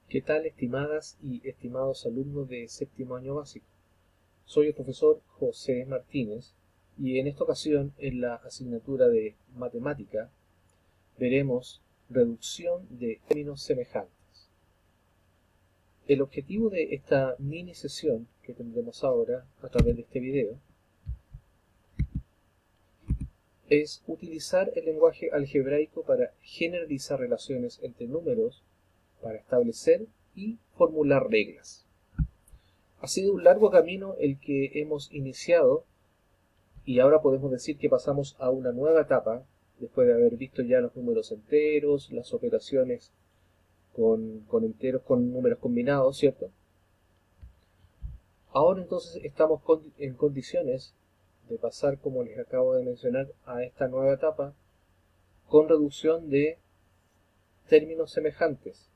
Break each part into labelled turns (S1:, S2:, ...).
S1: ¿Qué tal, estimadas y estimados alumnos de séptimo año básico? Soy el profesor José Martínez y en esta ocasión, en la asignatura de matemática, veremos reducción de términos semejantes. El objetivo de esta mini sesión que tendremos ahora a través de este video es utilizar el lenguaje algebraico para generalizar relaciones entre números, para establecer y formular reglas. Ha sido un largo camino el que hemos iniciado y ahora podemos decir que pasamos a una nueva etapa después de haber visto ya los números enteros, las operaciones con enteros, con números combinados, ¿cierto? Ahora entonces estamos en condiciones de pasar, como les acabo de mencionar, a esta nueva etapa con reducción de términos semejantes.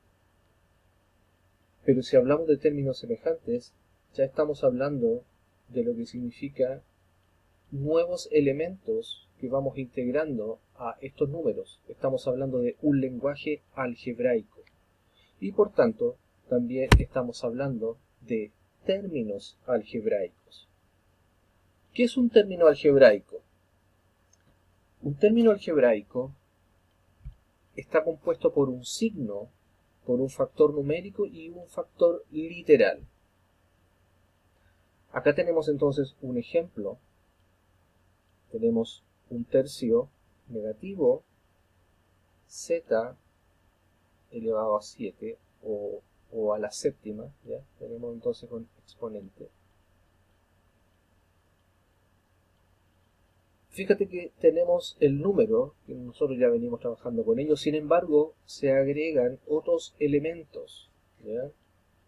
S1: Pero si hablamos de términos semejantes, ya estamos hablando de lo que significa nuevos elementos que vamos integrando a estos números. Estamos hablando de un lenguaje algebraico. Y por tanto, también estamos hablando de términos algebraicos. ¿Qué es un término algebraico? Un término algebraico está compuesto por un signo, por un factor numérico y un factor literal. Acá tenemos entonces un ejemplo. Tenemos un tercio negativo z elevado a 7 o a la séptima, ¿ya? Tenemos entonces un exponente. Fíjate que tenemos el número, que nosotros ya venimos trabajando con ello, sin embargo, se agregan otros elementos, ¿ya?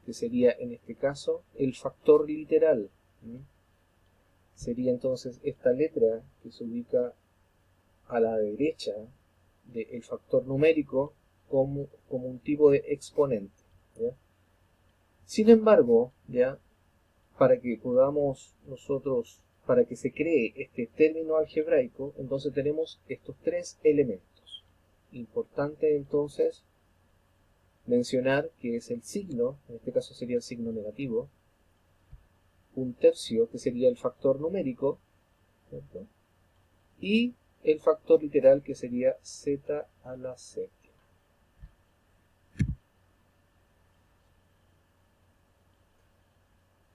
S1: Que sería en este caso el factor literal. Sería entonces esta letra que se ubica a la derecha del factor numérico como un tipo de exponente, ¿ya? Sin embargo, ¿ya? Para que podamos nosotros, para que se cree este término algebraico, entonces tenemos estos tres elementos. Importante entonces mencionar que es el signo, en este caso sería el signo negativo, un tercio que sería el factor numérico, ¿cierto? Y el factor literal que sería z a la séptima.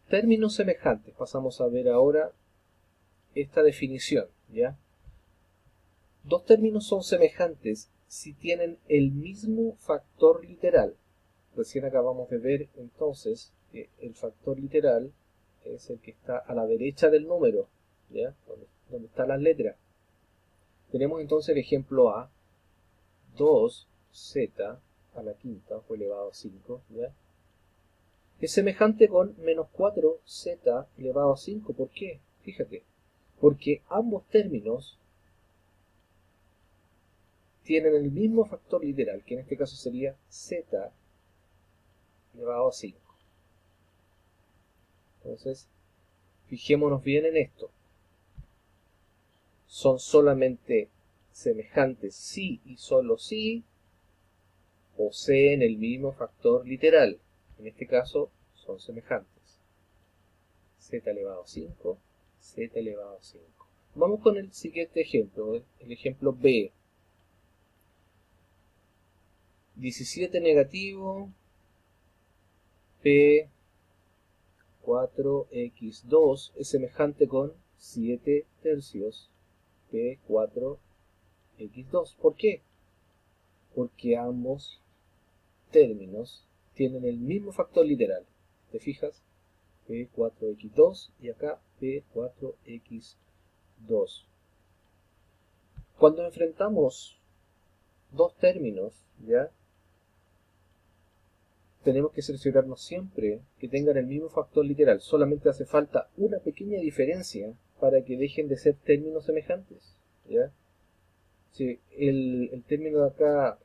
S1: Términos semejantes. Pasamos a ver ahora esta definición, ¿ya? Dos términos son semejantes si tienen el mismo factor literal. Recién acabamos de ver entonces que el factor literal es el que está a la derecha del número, ¿ya? Donde están las letras. Tenemos entonces el ejemplo A, 2z a la quinta o elevado a 5, ¿ya? Es semejante con menos 4z elevado a 5. ¿Por qué? Fíjate, porque ambos términos tienen el mismo factor literal, que en este caso sería z elevado a 5. Entonces, fijémonos bien en esto. Son solamente semejantes si y solo si poseen el mismo factor literal. En este caso, son semejantes. Z elevado a 5, Z elevado a 5. Vamos con el siguiente ejemplo, el ejemplo B. 17 negativo, P 4x2 es semejante con 7 tercios, P 4x2. ¿Por qué? Porque ambos términos tienen el mismo factor literal. ¿Te fijas? P4x2 y acá P4x2. Cuando enfrentamos dos términos, ¿ya? Tenemos que cerciorarnos siempre que tengan el mismo factor literal. Solamente hace falta una pequeña diferencia para que dejen de ser términos semejantes, ¿ya? Si el término de acá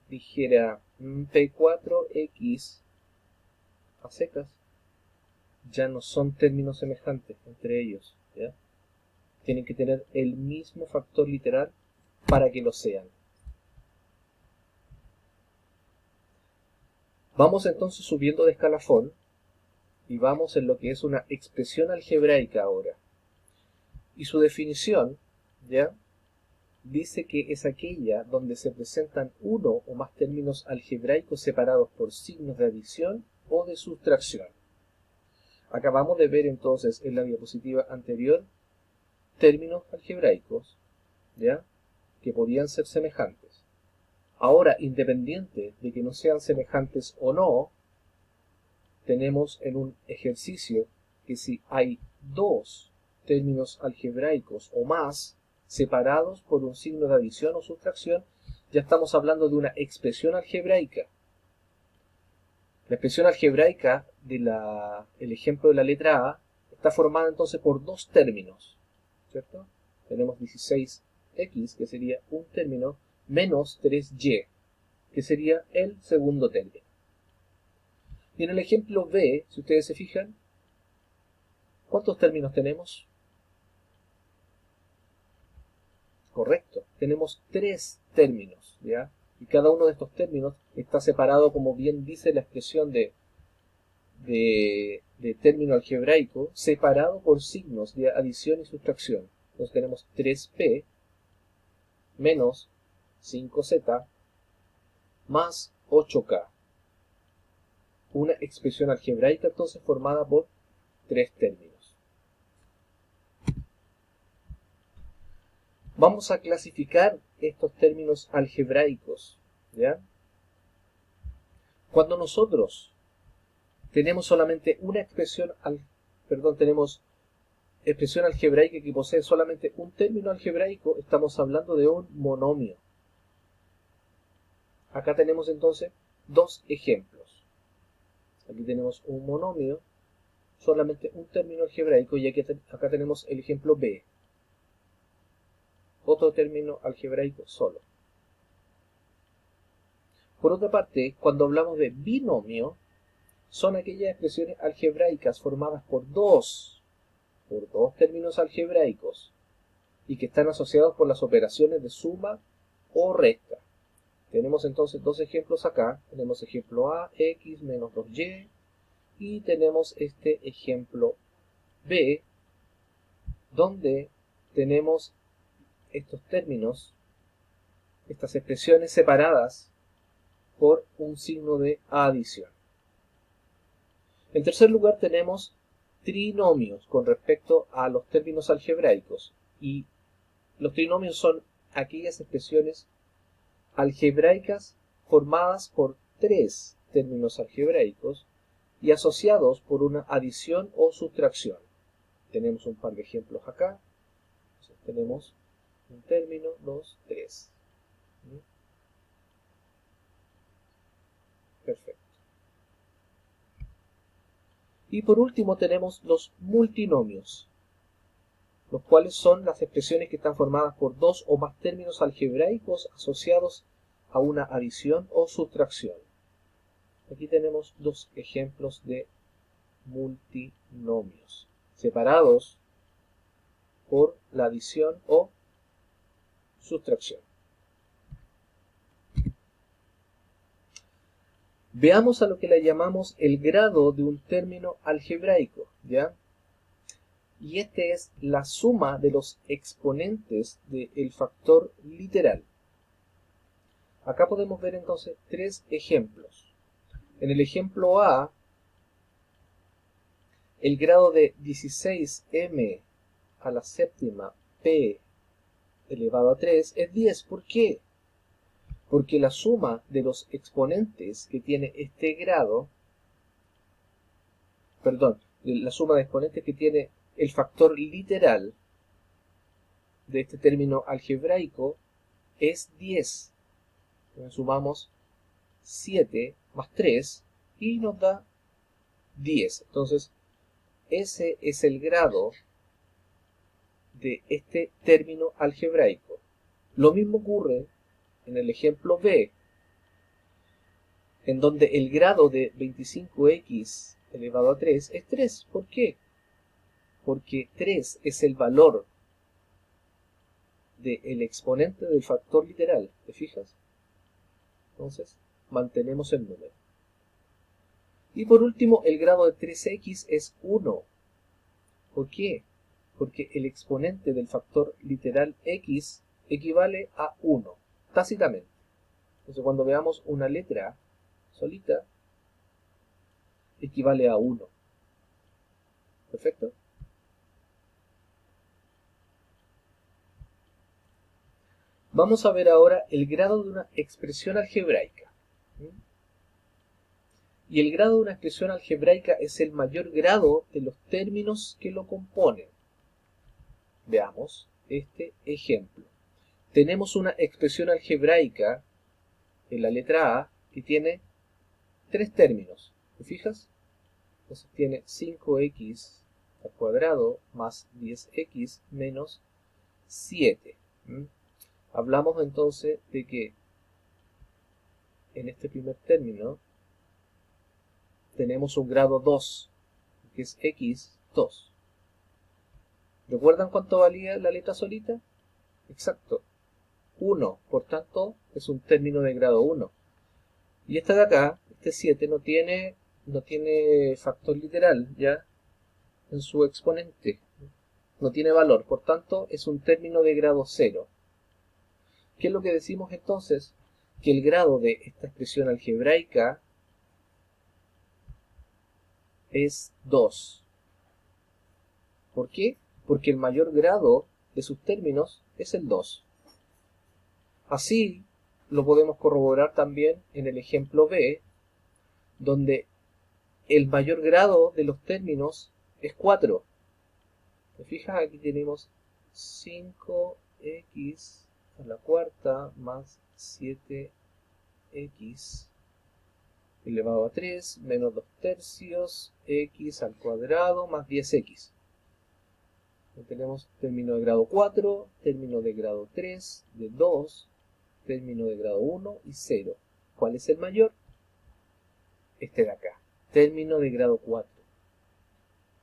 S1: dijera P4x a secas, ya no son términos semejantes entre ellos, ¿ya? Tienen que tener el mismo factor literal para que lo sean. Vamos entonces subiendo de escalafón y vamos en lo que es una expresión algebraica ahora. Y su definición, ¿ya?, dice que es aquella donde se presentan uno o más términos algebraicos separados por signos de adición o de sustracción. Acabamos de ver entonces en la diapositiva anterior términos algebraicos, ¿ya?, que podían ser semejantes. Ahora, independiente de que no sean semejantes o no, tenemos en un ejercicio que si hay dos términos algebraicos o más separados por un signo de adición o sustracción, ya estamos hablando de una expresión algebraica. La expresión algebraica del ejemplo de la letra A está formada entonces por dos términos, ¿cierto? Tenemos 16x, que sería un término, menos 3y, que sería el segundo término. Y en el ejemplo B, si ustedes se fijan, ¿cuántos términos tenemos? Correcto, tenemos tres términos, ¿ya? Y cada uno de estos términos está separado, como bien dice la expresión de término algebraico, separado por signos de adición y sustracción. Entonces tenemos 3p menos 5z más 8k. Una expresión algebraica entonces formada por tres términos. Vamos a clasificar estos términos algebraicos, ¿ya? Cuando nosotros tenemos solamente una expresión, tenemos expresión algebraica que posee solamente un término algebraico, estamos hablando de un monomio. Acá tenemos entonces dos ejemplos. Aquí tenemos un monomio, solamente un término algebraico, y acá tenemos el ejemplo B. Otro término algebraico solo. Por otra parte, cuando hablamos de binomio, son aquellas expresiones algebraicas formadas por dos términos algebraicos y que están asociados por las operaciones de suma o resta. Tenemos entonces dos ejemplos acá. Tenemos ejemplo A, x menos 2y, y tenemos este ejemplo B, donde tenemos estos términos, estas expresiones separadas por un signo de adición. En tercer lugar tenemos trinomios con respecto a los términos algebraicos, y los trinomios son aquellas expresiones algebraicas formadas por tres términos algebraicos y asociados por una adición o sustracción. Tenemos un par de ejemplos acá. Entonces, tenemos un término, 2, 3. Perfecto. Y por último tenemos los multinomios, los cuales son las expresiones que están formadas por dos o más términos algebraicos asociados a una adición o sustracción. Aquí tenemos dos ejemplos de multinomios, separados por la adición o sustracción. Veamos a lo que le llamamos el grado de un término algebraico, ¿ya? Y este es la suma de los exponentes del factor literal. Acá podemos ver entonces tres ejemplos. En el ejemplo A, el grado de 16m a la séptima p elevado a 3 es 10. ¿Por qué? Porque la suma de los exponentes que tiene este grado, la suma de exponentes que tiene el factor literal de este término algebraico es 10. Entonces sumamos 7 más 3 y nos da 10. Entonces, ese es el grado de este término algebraico. Lo mismo ocurre en el ejemplo B, en donde el grado de 25x elevado a 3 es 3. ¿Por qué? Porque 3 es el valor del exponente del factor literal. ¿Te fijas? Entonces, mantenemos el número. Y por último, el grado de 3x es 1. ¿Por qué? Porque el exponente del factor literal x equivale a 1, tácitamente. Entonces cuando veamos una letra solita, equivale a 1. ¿Perfecto? Vamos a ver ahora el grado de una expresión algebraica. Y el grado de una expresión algebraica es el mayor grado de los términos que lo componen. Veamos este ejemplo. Tenemos una expresión algebraica en la letra A que tiene 3 términos. ¿Te fijas? Entonces tiene 5x al cuadrado más 10x menos 7. Hablamos entonces de que en este primer término tenemos un grado 2, que es x2. ¿Recuerdan cuánto valía la letra solita? Exacto, 1. Por tanto, es un término de grado 1. Y esta de acá, este 7, no tiene factor literal, ¿ya? En su exponente. No tiene valor, por tanto, es un término de grado 0. ¿Qué es lo que decimos entonces? Que el grado de esta expresión algebraica es 2. ¿Por qué? Porque el mayor grado de sus términos es el 2. Así lo podemos corroborar también en el ejemplo B, donde el mayor grado de los términos es 4. ¿Te fijas? Aquí tenemos 5x a la cuarta más 7x elevado a 3 menos 2 tercios x al cuadrado más 10x. Tenemos término de grado 4, término de grado 3, de 2, término de grado 1 y 0. ¿Cuál es el mayor? Este de acá, término de grado 4.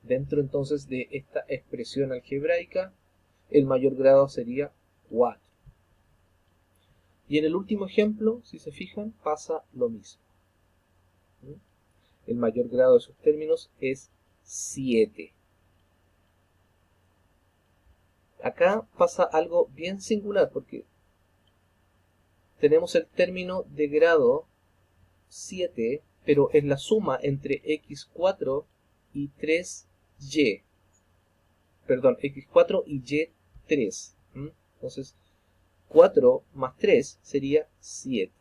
S1: Dentro entonces de esta expresión algebraica, el mayor grado sería 4. Y en el último ejemplo, si se fijan, pasa lo mismo. El mayor grado de sus términos es 7. Acá pasa algo bien singular porque tenemos el término de grado 7, pero es la suma entre x4 y 3y. Perdón, x4 y y3. Entonces, 4 más 3 sería 7.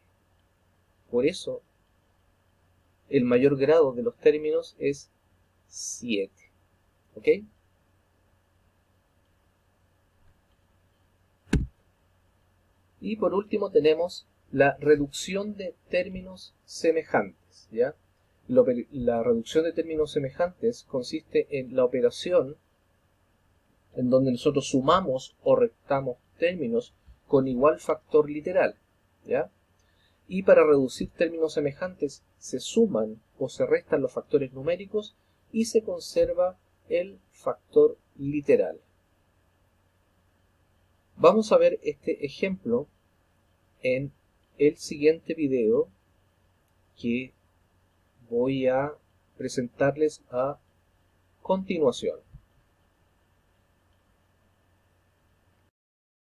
S1: Por eso, el mayor grado de los términos es 7. ¿Ok? Y por último tenemos la reducción de términos semejantes, ¿ya? La reducción de términos semejantes consiste en la operación en donde nosotros sumamos o restamos términos con igual factor literal, ¿ya? Y para reducir términos semejantes se suman o se restan los factores numéricos y se conserva el factor literal. Vamos a ver este ejemplo en el siguiente video que voy a presentarles a continuación.